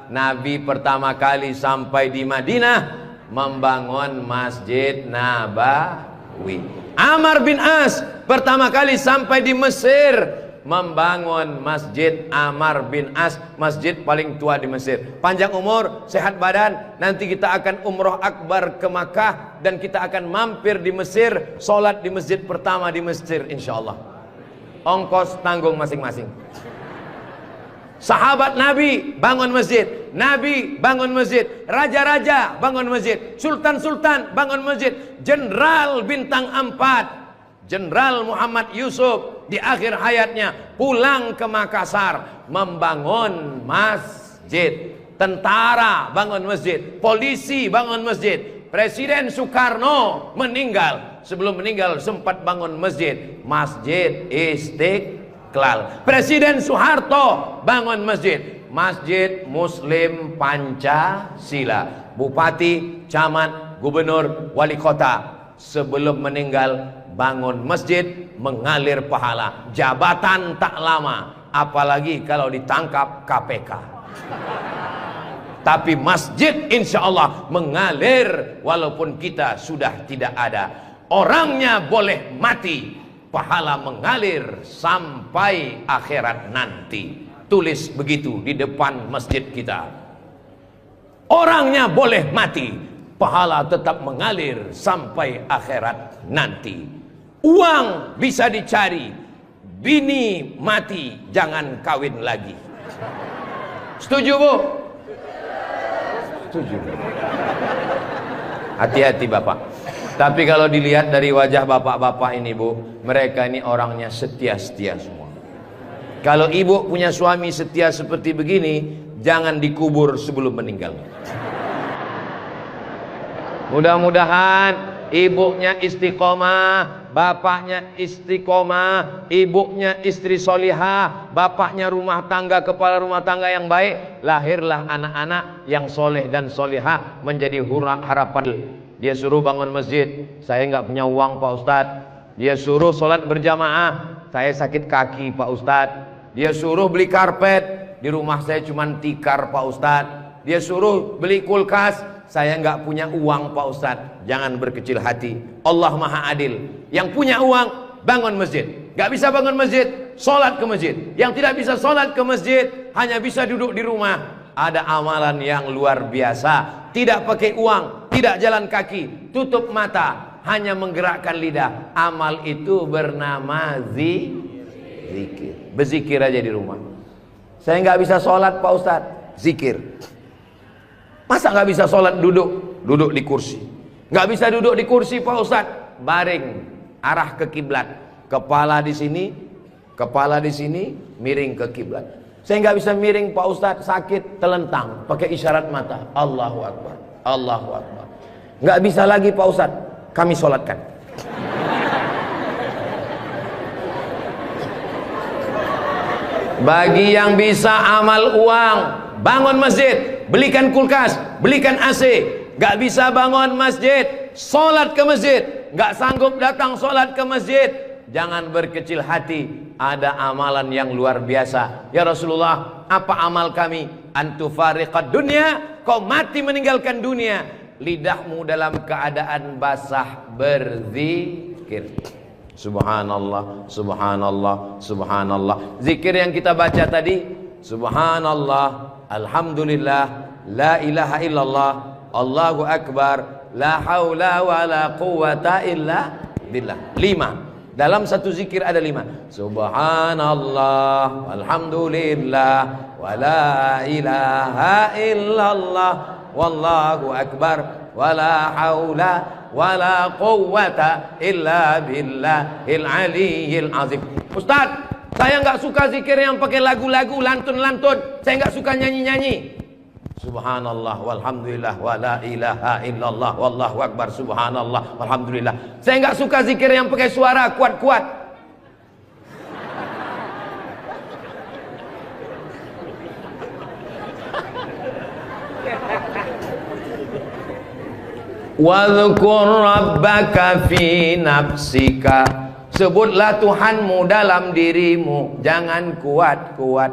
A: Nabi pertama kali sampai di Madinah membangun Masjid Nabawi. Amr bin As pertama kali sampai di Mesir membangun Masjid Amr bin As, masjid paling tua di Mesir. Panjang umur, sehat badan, nanti kita akan umroh akbar ke Makkah dan kita akan mampir di Mesir, sholat di masjid pertama di Mesir insyaallah. Ongkos tanggung masing-masing. Sahabat Nabi bangun masjid, Nabi bangun masjid, raja-raja bangun masjid, sultan-sultan bangun masjid, jenderal bintang 4, Jenderal Muhammad Yusuf di akhir hayatnya pulang ke Makassar membangun masjid, tentara bangun masjid, polisi bangun masjid, Presiden Soekarno meninggal, sebelum meninggal sempat bangun masjid, Masjid Istiqlal. Presiden Soeharto bangun masjid, Masjid Muslim Pancasila. Bupati, camat, gubernur, wali kota sebelum meninggal bangun masjid, mengalir pahala. Jabatan tak lama, apalagi kalau ditangkap KPK. Tapi masjid insya Allah mengalir walaupun kita sudah tidak ada. Orangnya boleh mati, pahala mengalir sampai akhirat nanti. Tulis begitu di depan masjid kita. Orangnya boleh mati, pahala tetap mengalir sampai akhirat nanti. Uang bisa dicari, bini mati jangan kawin lagi. Setuju Bu? Setuju. Hati-hati Bapak. Tapi kalau dilihat dari wajah bapak-bapak ini Bu, mereka ini orangnya setia-setia semua. Kalau ibu punya suami setia seperti begini, jangan dikubur sebelum meninggal. Mudah-mudahan ibunya istiqomah, bapaknya istiqomah, ibunya istri solihah, bapaknya rumah tangga, kepala rumah tangga yang baik, lahirlah anak-anak yang soleh dan solihah menjadi harapan. Dia suruh bangun masjid, saya nggak punya uang Pak Ustadz. Dia suruh sholat berjamaah, saya sakit kaki Pak Ustadz. Dia suruh beli karpet, di rumah saya cuma tikar Pak Ustadz. Dia suruh beli kulkas, saya nggak punya uang Pak Ustadz. Jangan berkecil hati, Allah Maha Adil. Yang punya uang bangun masjid, nggak bisa bangun masjid, sholat ke masjid. Yang tidak bisa sholat ke masjid, hanya bisa duduk di rumah. Ada amalan yang luar biasa, tidak pakai uang, tidak jalan kaki, tutup mata, hanya menggerakkan lidah. Amal itu bernama zikir. Berzikir aja di rumah. Saya nggak bisa sholat Pak Ustadz, zikir. Masa nggak bisa sholat duduk? Duduk di kursi. Nggak bisa duduk di kursi Pak Ustadz, baring, arah ke kiblat. Kepala di sini, miring ke kiblat. Saya nggak bisa miring Pak Ustadz, sakit, telentang, pakai isyarat mata. Allahu Akbar, Allahu Akbar. Nggak bisa lagi Pak Ustadz, kami sholatkan. Bagi yang bisa amal uang, bangun masjid, belikan kulkas, belikan AC. Gak bisa bangun masjid, sholat ke masjid. Gak sanggup datang sholat ke masjid, jangan berkecil hati. Ada amalan yang luar biasa. Ya Rasulullah, apa amal kami? Antufariqad dunya, kau mati meninggalkan dunia, lidahmu dalam keadaan basah berzikir. Subhanallah, subhanallah, subhanallah. Zikir yang kita baca tadi, subhanallah, alhamdulillah, la ilaha illallah, Allahu akbar, la haula wa la quwata illa billah. 5. Dalam satu zikir ada 5. Subhanallah, alhamdulillah, wa la ilaha illallah, wallahu akbar, wa la haula wala quwwata illa billahil aliyyil azim. Ustaz, saya nggak suka zikir yang pakai lagu-lagu, lantun-lantun. Saya nggak suka nyanyi-nyanyi. Subhanallah walhamdulillah wala ilaha illallah wallahu akbar, subhanallah walhamdulillah. Saya nggak suka zikir yang pakai suara kuat-kuat. Wadhkur rabbaka fi nafsika, sebutlah Tuhanmu dalam dirimu, jangan kuat-kuat.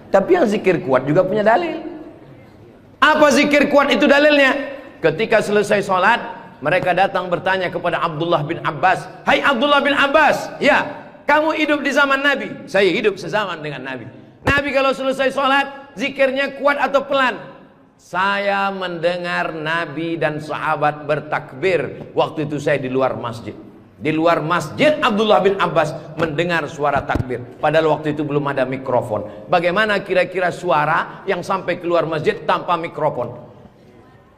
A: Tapi yang zikir kuat juga punya dalil. Apa zikir kuat itu dalilnya? Ketika selesai sholat, mereka datang bertanya kepada Abdullah bin Abbas. Hai Abdullah bin Abbas, ya, kamu hidup di zaman Nabi. Saya hidup sezaman dengan Nabi. Nabi kalau selesai sholat, zikirnya kuat atau pelan? Saya mendengar Nabi dan sahabat bertakbir. Waktu itu saya di luar masjid. Di luar masjid Abdullah bin Abbas mendengar suara takbir. Padahal waktu itu belum ada mikrofon. Bagaimana kira-kira suara yang sampai keluar masjid tanpa mikrofon?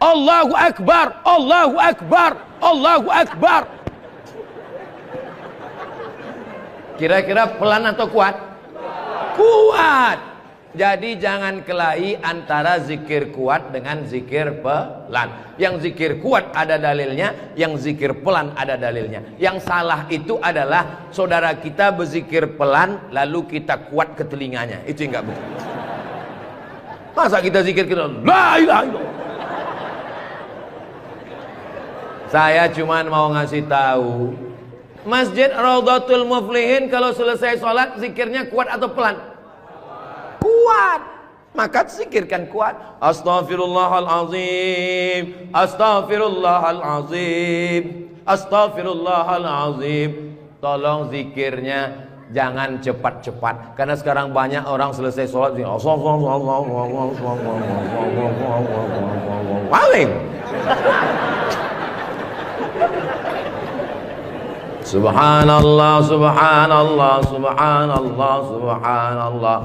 A: Allahu Akbar, Allahu Akbar, Allahu Akbar. Kira-kira pelan atau kuat? Kuat. Jadi jangan kelahi antara zikir kuat dengan zikir pelan. Yang zikir kuat ada dalilnya, yang zikir pelan ada dalilnya. Yang salah itu adalah saudara kita berzikir pelan lalu kita kuat ke telinganya. Itu yang enggak betul. Masa kita zikir kita la ilaha illallah. Saya cuman mau ngasih tahu, Masjid Raudhatul Muflihin kalau selesai sholat zikirnya kuat atau pelan? Kuat. Maka zikirkan kuat. Astaghfirullahalazim, astaghfirullahalazim, astaghfirullahalazim. Tolong zikirnya jangan cepat-cepat. Karena sekarang banyak orang selesai sholat paling. Subhanallah, subhanallah, subhanallah, subhanallah.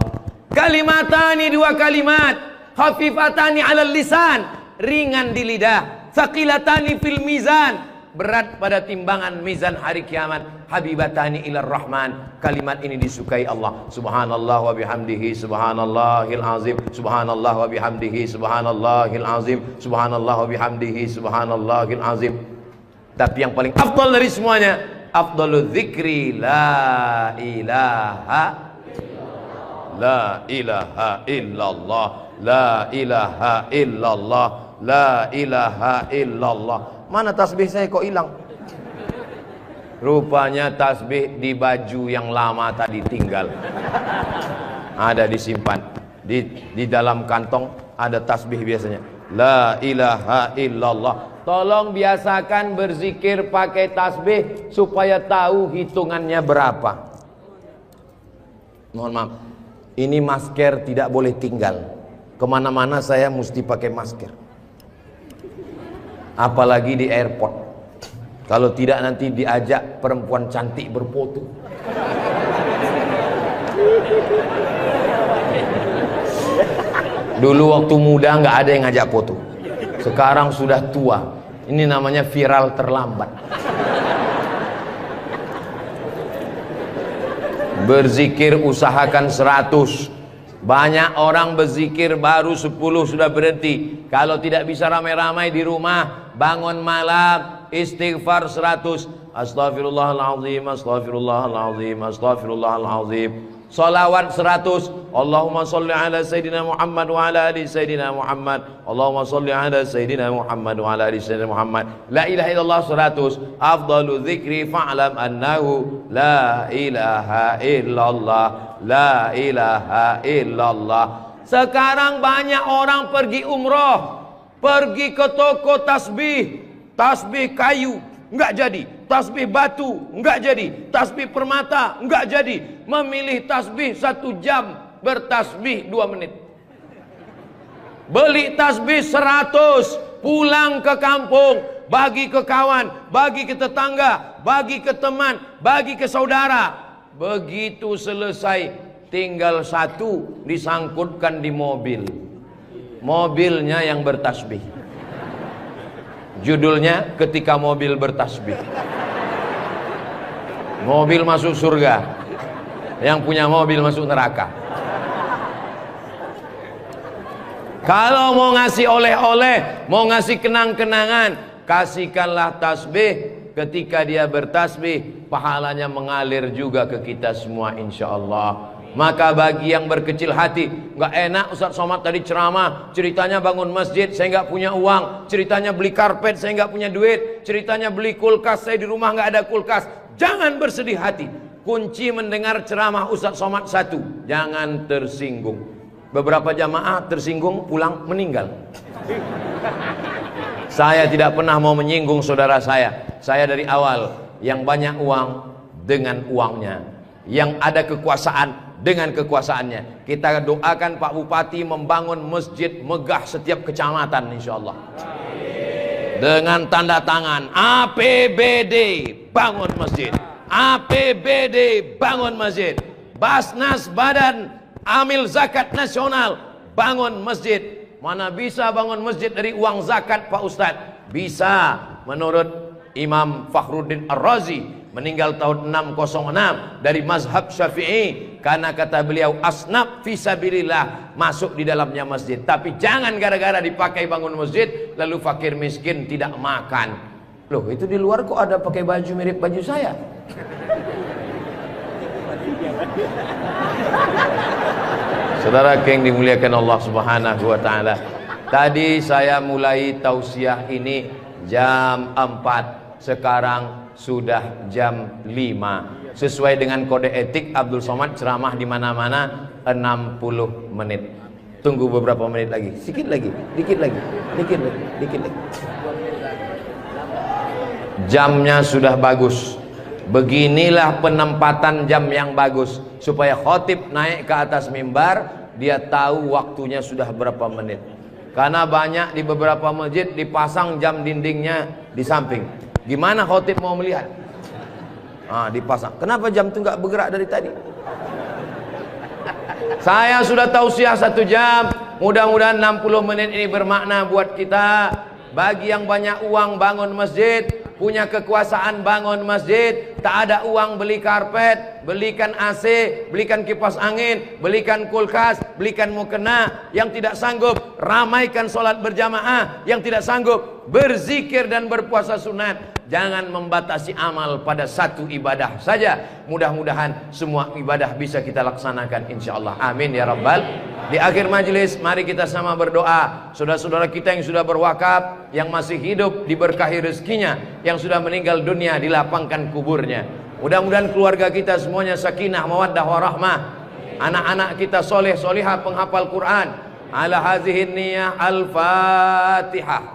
A: Kalimatani, dua kalimat, khafifatani 'alal lisan, ringan di lidah, tsaqilatani fil mizan, berat pada timbangan mizan hari kiamat, habibatani ilar rahman. Kalimat ini disukai Allah. Subhanallah wa bihamdihi subhanallahil azim, subhanallah wa bihamdihi subhanallahil azim, subhanallah wa bihamdihi subhanallahil azim. Tapi yang paling afdal dari semuanya, afdalul dzikri la ilaha la ilaha illallah, la ilaha illallah, la ilaha illallah. Mana tasbih saya kok hilang? Rupanya tasbih di baju yang lama tadi tinggal. Ada disimpan di dalam kantong, ada tasbih biasanya. La ilaha illallah. Tolong biasakan berzikir pakai tasbih supaya tahu hitungannya berapa. Mohon maaf, ini masker tidak boleh tinggal. Kemana-mana saya mesti pakai masker. Apalagi di airport. Kalau tidak nanti diajak perempuan cantik berfoto. Dulu waktu muda nggak ada yang ngajak foto. Sekarang sudah tua. Ini namanya viral terlambat. Berzikir usahakan 100. Banyak orang berzikir baru 10 sudah berhenti. Kalau tidak bisa ramai-ramai di rumah, bangun malam istighfar 100. Astaghfirullahalazim, astaghfirullahalazim, astaghfirullahalazim. Salawat 100. Allahumma salli ala Sayyidina Muhammad wa ala ali Sayyidina Muhammad. Allahumma salli ala Sayyidina Muhammad wa ala ali Sayyidina Muhammad. La ilaha illallah 100. Afdalu dzikri fa'lam annahu la ilaha illallah, la ilaha illallah. Sekarang banyak orang pergi umroh, pergi ke toko tasbih, tasbih kayu enggak jadi, tasbih batu enggak jadi, tasbih permata enggak jadi. Memilih tasbih 1 jam, bertasbih 2 menit. Beli tasbih 100, pulang ke kampung, bagi ke kawan, bagi ke tetangga, bagi ke teman, bagi ke saudara. Begitu selesai, tinggal 1 disangkutkan di mobil. Mobilnya yang bertasbih. Judulnya ketika mobil bertasbih. Mobil masuk surga, yang punya mobil masuk neraka. Kalau mau ngasih oleh-oleh, mau ngasih kenang-kenangan, kasihkanlah tasbih. Ketika dia bertasbih, pahalanya mengalir juga ke kita semua insyaallah. Maka bagi yang berkecil hati, nggak enak Ustaz Somad tadi ceramah, ceritanya bangun masjid, saya nggak punya uang, ceritanya beli karpet, saya nggak punya duit, ceritanya beli kulkas, saya di rumah nggak ada kulkas. Jangan bersedih hati. Kunci mendengar ceramah Ustaz Somad 1, jangan tersinggung. beberapa jamaah tersinggung pulang meninggal. Saya tidak pernah mau menyinggung saudara saya. Saya dari awal yang banyak uang dengan uangnya, yang ada kekuasaan dengan kekuasaannya. Kita doakan Pak Bupati membangun masjid megah setiap kecamatan insyaallah. Dengan tanda tangan APBD bangun masjid, APBD bangun masjid, Basnas Badan Amil Zakat Nasional bangun masjid. Mana bisa bangun masjid dari uang zakat Pak Ustadz? Bisa. Menurut Imam Fakhruddin Ar-Razi, meninggal tahun 606, dari mazhab Syafi'i, karena kata beliau asnaf fisabilillah, masuk di dalamnya masjid. Tapi jangan gara-gara dipakai bangun masjid lalu fakir miskin tidak makan. Loh, itu di luar kok ada pakai baju mirip baju saya? Saudara yang dimuliakan Allah Subhanahu wa taala. Tadi saya mulai tausiah ini jam 4, sekarang sudah jam 5. Sesuai dengan kode etik Abdul Somad ceramah di mana-mana 60 menit. Tunggu beberapa menit lagi, sedikit lagi, dikit lagi, dikit lagi, dikit lagi. Jamnya sudah bagus. Beginilah penempatan jam yang bagus supaya khotib naik ke atas mimbar, dia tahu waktunya sudah berapa menit. Karena banyak di beberapa masjid dipasang jam dindingnya di samping. Gimana khotib mau melihat? Dipasang. Kenapa jam itu nggak bergerak dari tadi? Saya sudah tausiah 1 jam. Mudah-mudahan 60 menit ini bermakna buat kita. Bagi yang banyak uang bangun masjid, punya kekuasaan bangun masjid, tak ada uang beli karpet, belikan AC, belikan kipas angin, belikan kulkas, belikan mukena. Yang tidak sanggup, ramaikan sholat berjamaah. Yang tidak sanggup, berzikir dan berpuasa sunat. Jangan membatasi amal pada satu ibadah saja. Mudah-mudahan semua ibadah bisa kita laksanakan insyaallah. Amin ya rabbal. Di akhir majelis mari kita sama berdoa. Saudara-saudara kita yang sudah berwakaf, yang masih hidup diberkahi rezekinya, yang sudah meninggal dunia dilapangkan kuburnya. Mudah-mudahan keluarga kita semuanya sakinah mawaddah warahmah. Anak-anak kita soleh solihah penghafal Quran. Ala hazihin niyah al-Fatihah.